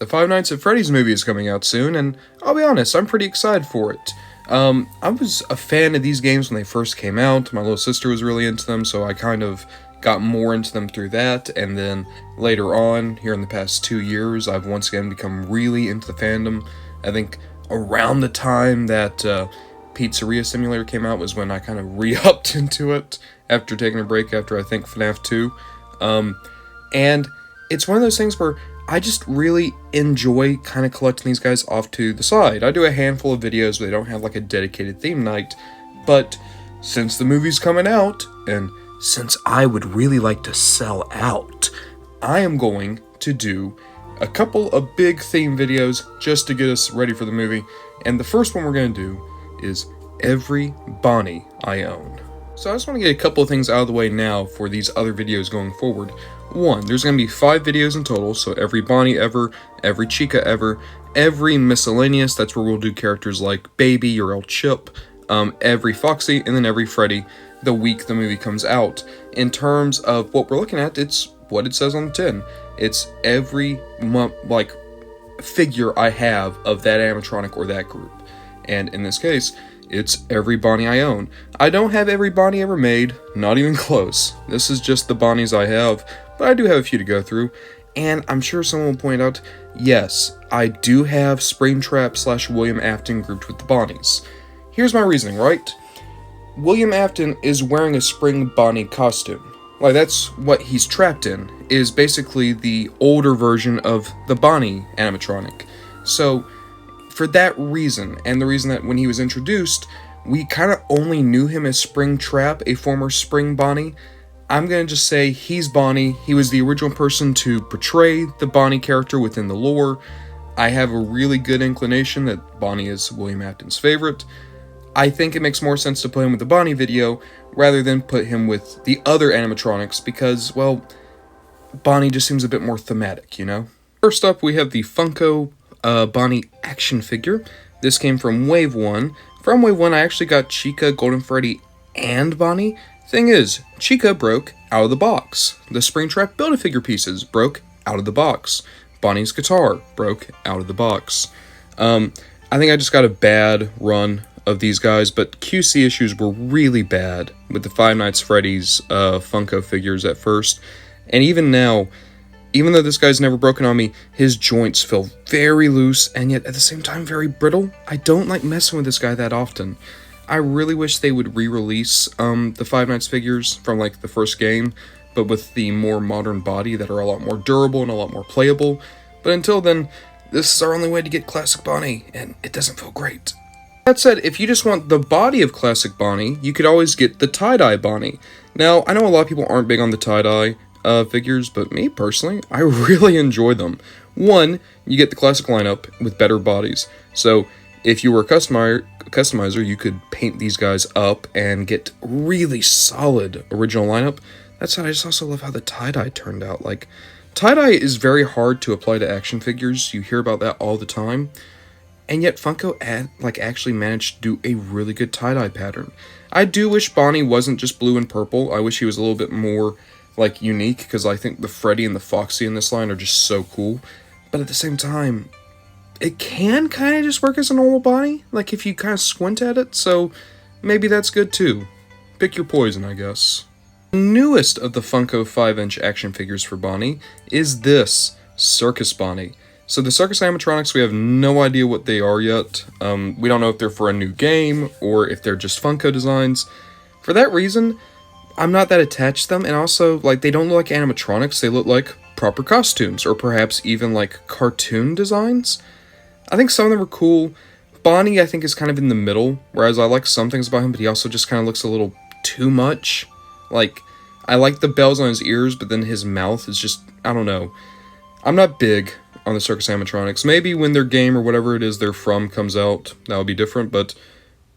The Five Nights at Freddy's movie is coming out soon, and I'll be honest, I'm pretty excited for it. I was a fan of these games when they first came out. My little sister was really into them, so I kind of got more into them through that, and then later on, here in the past 2 years, I've once again become really into the fandom. I think around the time that Pizzeria Simulator came out was when I kind of re-upped into it after taking a break after, I think, FNAF 2. And it's one of those things where I just really enjoy kind of collecting these guys off to the side. I do a handful of videos where they don't have like a dedicated theme night, but since the movie's coming out, and since I would really like to sell out, I am going to do a couple of big theme videos just to get us ready for the movie. And the first one we're going to do is every Bonnie I own. So I just want to get a couple of things out of the way now for these other videos going forward. One, there's going to be 5 videos in total, so every Bonnie ever, every Chica ever, every miscellaneous, that's where we'll do characters like Baby or El Chip, every Foxy, and then every Freddy the week the movie comes out. In terms of what we're looking at, it's what it says on the tin. It's every figure I have of that animatronic or that group. And in this case, it's every Bonnie I own. I don't have every Bonnie ever made, not even close. This is just the Bonnies I have, but I do have a few to go through. And I'm sure someone will point out, yes, I do have Springtrap / William Afton grouped with the Bonnies. Here's my reasoning, right? William Afton is wearing a Spring Bonnie costume. Like, that's what he's trapped in, is basically the older version of the Bonnie animatronic. So, for that reason, and the reason that when he was introduced, we kind of only knew him as Springtrap, a former Spring Bonnie, I'm going to just say he's Bonnie. He was the original person to portray the Bonnie character within the lore. I have a really good inclination that Bonnie is William Afton's favorite. I think it makes more sense to put him with the Bonnie video rather than put him with the other animatronics because, well, Bonnie just seems a bit more thematic, you know? First up, we have the Funko Bonnie action figure. This came from Wave 1. From Wave 1, I actually got Chica, Golden Freddy, and Bonnie. Thing is, Chica broke out of the box. The Springtrap Build-A-Figure pieces broke out of the box. Bonnie's guitar broke out of the box. I think I just got a bad run of these guys, but QC issues were really bad with the Five Nights Freddy's Funko figures at first. And even now, even though this guy's never broken on me, his joints feel very loose and yet at the same time very brittle. I don't like messing with this guy that often. I really wish they would re-release the Five Nights figures from like the first game, but with the more modern body that are a lot more durable and a lot more playable. But until then, this is our only way to get Classic Bonnie, and it doesn't feel great. That said, if you just want the body of Classic Bonnie, you could always get the tie-dye Bonnie. Now, I know a lot of people aren't big on the tie-dye figures, but me, personally, I really enjoy them. One, you get the classic lineup with better bodies. So, if you were a customizer, you could paint these guys up and get really solid original lineup. That said, I just also love how the tie-dye turned out. Like, tie-dye is very hard to apply to action figures. You hear about that all the time. And yet Funko actually managed to do a really good tie-dye pattern. I do wish Bonnie wasn't just blue and purple. I wish he was a little bit more like unique, because I think the Freddy and the Foxy in this line are just so cool. But at the same time, it can kind of just work as a normal Bonnie, like if you kind of squint at it, so maybe that's good too. Pick your poison, I guess. The newest of the Funko 5-inch action figures for Bonnie is this Circus Bonnie. So the Circus animatronics, we have no idea what they are yet. We don't know if they're for a new game or if they're just Funko designs. For that reason, I'm not that attached to them, and also, like, they don't look like animatronics, they look like proper costumes, or perhaps even like cartoon designs. I think some of them are cool. Bonnie, I think, is kind of in the middle, whereas I like some things about him, but he also just kind of looks a little too much. Like, I like the bells on his ears, but then his mouth is just, I don't know. I'm not big on the Circus animatronics. Maybe when their game or whatever it is they're from comes out, that'll be different, but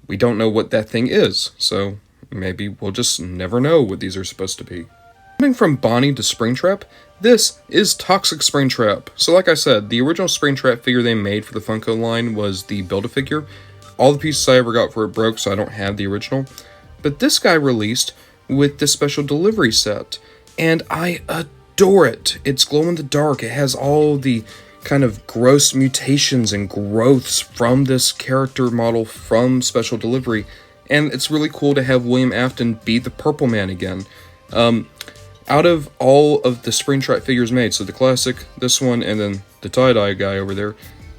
we don't know what that thing is, so maybe we'll just never know what these are supposed to be. Coming from Bonnie to Springtrap, this is Toxic Springtrap. So like I said, the original Springtrap figure they made for the Funko line was the Build-A-Figure. All the pieces I ever got for it broke, so I don't have the original. But this guy released with this special delivery set, and I adore it. It's glow in the dark. It has all the kind of gross mutations and growths from this character model from Special Delivery. And it's really cool to have William Afton be the Purple Man again. Out of all of the Springtrap figures made, so the classic, this one, and then the tie-dye guy over there,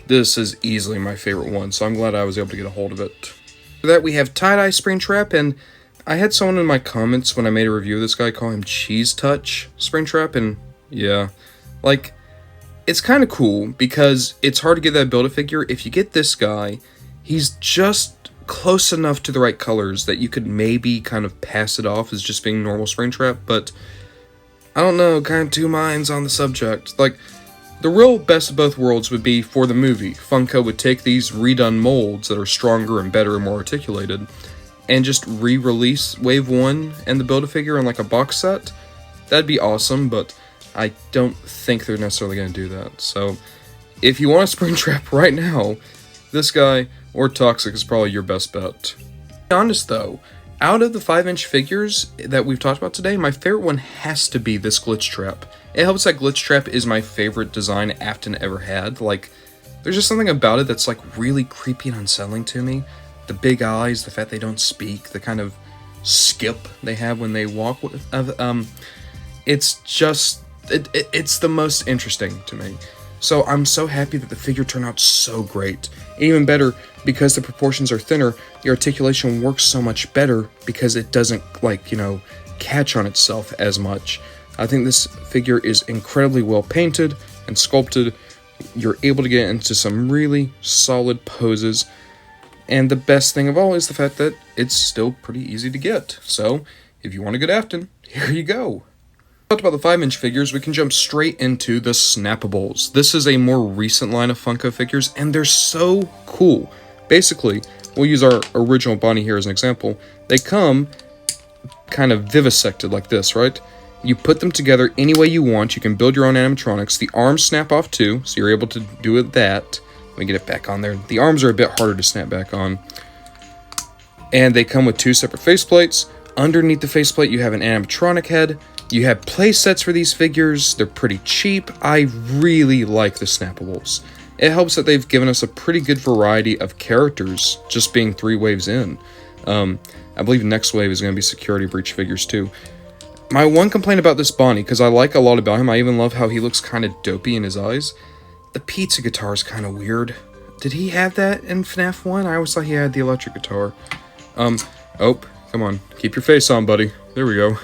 this is easily my favorite one, so I'm glad I was able to get a hold of it. For that, we have tie-dye Springtrap, and I had someone in my comments when I made a review of this guy call him Cheese Touch Springtrap, and yeah, like, it's kind of cool because it's hard to get that Build-A-Figure. If you get this guy, he's just close enough to the right colors that you could maybe kind of pass it off as just being normal Springtrap, but I don't know, kind of two minds on the subject. Like, the real best of both worlds would be for the movie. Funko would take these redone molds that are stronger and better and more articulated and just re-release Wave 1 and the Build-A-Figure in like a box set. That'd be awesome, but I don't think they're necessarily going to do that. So, if you want a Springtrap right now, this guy or Toxic is probably your best bet. To be honest though, out of the 5-inch figures that we've talked about today, my favorite one has to be this Glitch Trap. It helps that Glitch Trap is my favorite design Afton ever had. Like, there's just something about it that's like really creepy and unsettling to me. The big eyes, the fact they don't speak, the kind of skip they have when they walk. It's just, it's the most interesting to me. So I'm so happy that the figure turned out so great. Even better, because the proportions are thinner, the articulation works so much better because it doesn't, like, you know, catch on itself as much. I think this figure is incredibly well painted and sculpted. You're able to get into some really solid poses. And the best thing of all is the fact that it's still pretty easy to get. So, if you want a good Afton, here you go. Talked about the 5-inch figures, we can jump straight into the Snappables. This is a more recent line of Funko figures, and they're so cool. Basically, we'll use our original Bonnie here as an example. They come kind of vivisected like this, right? You put them together any way you want. You can build your own animatronics. The arms snap off too, so you're able to do it that. Let me get it back on there. The arms are a bit harder to snap back on. And they come with 2 separate faceplates. Underneath the faceplate, you have an animatronic head. You have play sets for these figures. They're pretty cheap. I really like the Snappables. It helps that they've given us a pretty good variety of characters just being 3 waves in. I believe next wave is going to be security breach figures too. My one complaint about this Bonnie, because I like a lot about him, I even love how he looks kind of dopey in his eyes. The pizza guitar is kind of weird. Did he have that in FNAF 1? I always thought he had the electric guitar. Oh, come on. Keep your face on, buddy. There we go.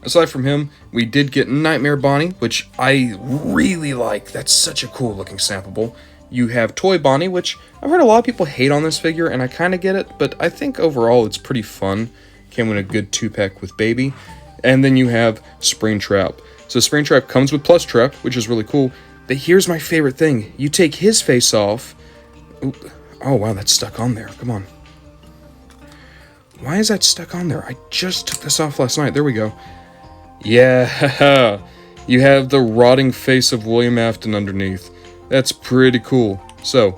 Aside from him, we did get Nightmare Bonnie, which I really like. That's such a cool looking Snappable. You have Toy Bonnie, which I've heard a lot of people hate on this figure, and I kind of get it, but I think overall it's pretty fun. Came in a good 2-pack with Baby. And then you have Springtrap. So Springtrap comes with Plus Trap, which is really cool. But here's my favorite thing. You take his face off. Ooh. Oh, wow, that's stuck on there. Come on. Why is that stuck on there? I just took this off last night. There we go. Yeah, you have the rotting face of William Afton underneath. That's pretty cool. So,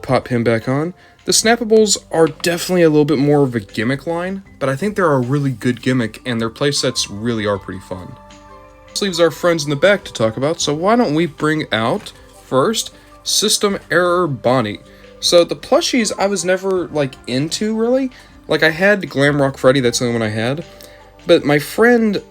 pop him back on. The Snappables are definitely a little bit more of a gimmick line, but I think they're a really good gimmick, and their playsets really are pretty fun. This leaves our friends in the back to talk about, so why don't we bring out, first, System Error Bonnie. So the plushies I was never, like, into, really. Like, I had Glamrock Freddy, that's the only one I had. But my friend,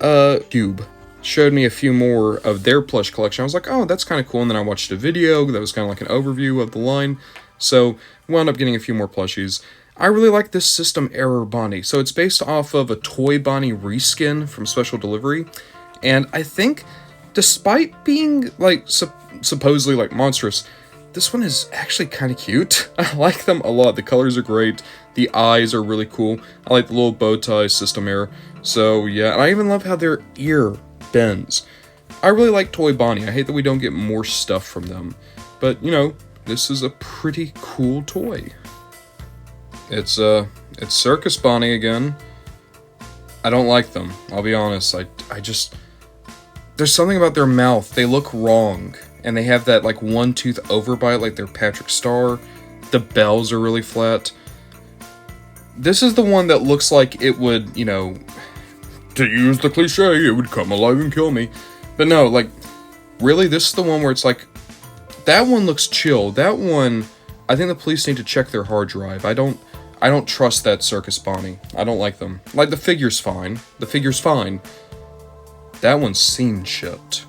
Cube, showed me a few more of their plush collection. I was like, oh, that's kind of cool, and then I watched a video that was kind of like an overview of the line. So, wound up getting a few more plushies. I really like this System Error Bonnie. So it's based off of a Toy Bonnie reskin from Special Delivery. And I think, despite being, like, supposedly, like, monstrous, this one is actually kind of cute. I like them a lot. The colors are great. The eyes are really cool. I like the little bow tie System Error. So, yeah. And I even love how their ear bends. I really like Toy Bonnie. I hate that we don't get more stuff from them. But, you know, this is a pretty cool toy. It's Circus Bonnie again. I don't like them, I'll be honest. I just... There's something about their mouth. They look wrong. And they have that, like, one-tooth overbite like they're Patrick Star. The bells are really flat. This is the one that looks like it would, you know... To use the cliche, it would come alive and kill me. But no, like... Really, this is the one where it's like that one looks chill. That one, I think the police need to check their hard drive. I don't trust that Circus Bonnie. I don't like them. Like, the figure's fine. The figure's fine. That one's seen shit.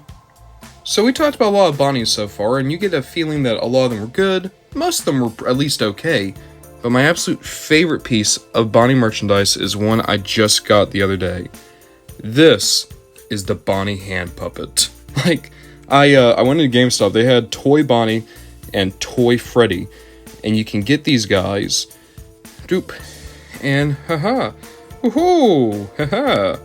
So we talked about a lot of Bonnies so far, and you get a feeling that a lot of them were good. Most of them were at least okay. But my absolute favorite piece of Bonnie merchandise is one I just got the other day. This is the Bonnie hand puppet. Like, I went into GameStop. They had Toy Bonnie and Toy Freddy. And you can get these guys. Doop. And haha. Woohoo! Haha.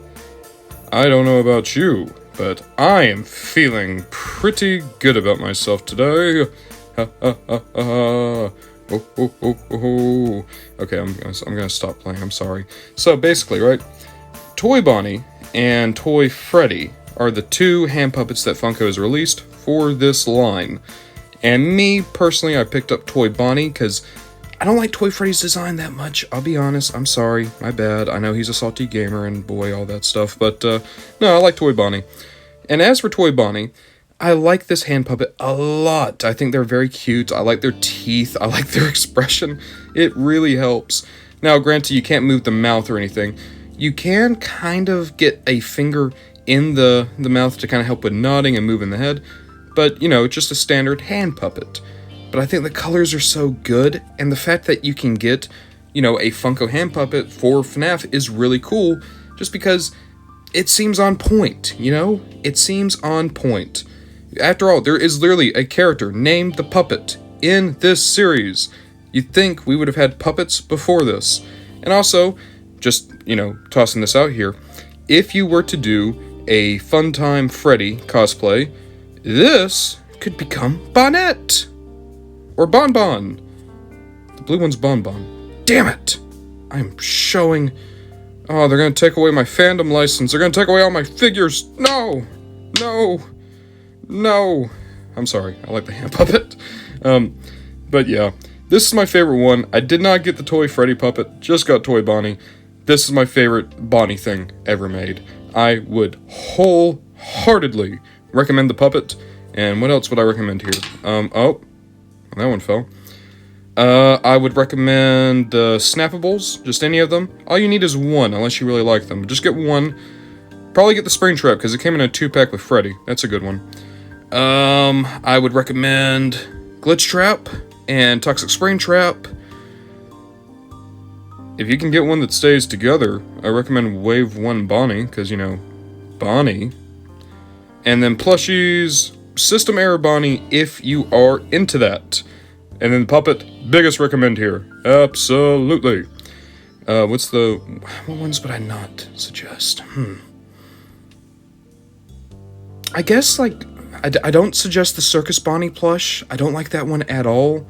I don't know about you, but I am feeling pretty good about myself today. Ha ha ha ha. Oh, oh, oh, oh. Okay, I'm gonna stop playing. I'm sorry. So basically, right, Toy Bonnie and Toy Freddy are the two hand puppets that Funko has released for this line. And me personally, I picked up Toy Bonnie because I don't like Toy Freddy's design that much. I'll be honest. I'm sorry. My bad. I know he's a salty gamer and boy, all that stuff. But no, I like Toy Bonnie. And as for Toy Bonnie, I like this hand puppet a lot. I think they're very cute. I like their teeth. I like their expression. It really helps. Now, granted, you can't move the mouth or anything. You can kind of get a finger in the mouth to kind of help with nodding and moving the head. But, you know, it's just a standard hand puppet. But I think the colors are so good. And the fact that you can get, you know, a Funko hand puppet for FNAF is really cool. Just because it seems on point, you know? It seems on point. After all, there is literally a character named the Puppet in this series. You'd think we would have had puppets before this. And also, just, you know, tossing this out here, if you were to do a Funtime Freddy cosplay, this could become Bonnet. Or Bonbon. The blue one's Bonbon. Damn it! I'm showing... Oh, they're gonna take away my fandom license. They're gonna take away all my figures. No! No! No! I'm sorry. I like the hand puppet. But yeah. This is my favorite one. I did not get the Toy Freddy puppet. Just got Toy Bonnie. This is my favorite Bonnie thing ever made. I would wholeheartedly recommend the puppet. And what else would I recommend here? Oh. That one fell. I would recommend Snappables. Just any of them. All you need is one, unless you really like them. Just get one. Probably get the Springtrap, because it came in a 2-pack with Freddy. That's a good one. I would recommend Glitch Trap and Toxic Springtrap. If you can get one that stays together, I recommend Wave 1 Bonnie, because, you know, Bonnie. And then plushies, System Error Bonnie, if you are into that. And then Puppet, biggest recommend here. Absolutely. What ones would I not suggest? I guess, like, I don't suggest the Circus Bonnie plush. I don't like that one at all.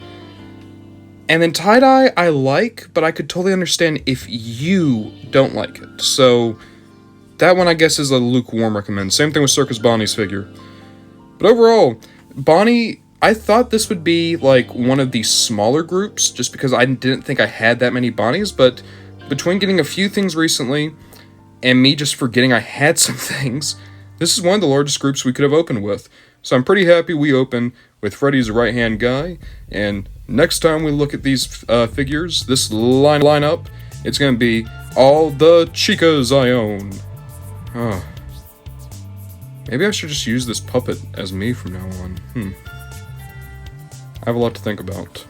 And then Tie-Dye I like, but I could totally understand if you don't like it. So, that one I guess is a lukewarm recommend. Same thing with Circus Bonnie's figure. But overall, Bonnie, I thought this would be like one of the smaller groups, just because I didn't think I had that many Bonnies, but between getting a few things recently, and me just forgetting I had some things, this is one of the largest groups we could have opened with. So I'm pretty happy we opened with Freddy's right-hand guy, and next time we look at these figures, this lineup, it's going to be all the chicas I own. Oh. Maybe I should just use this puppet as me from now on. I have a lot to think about.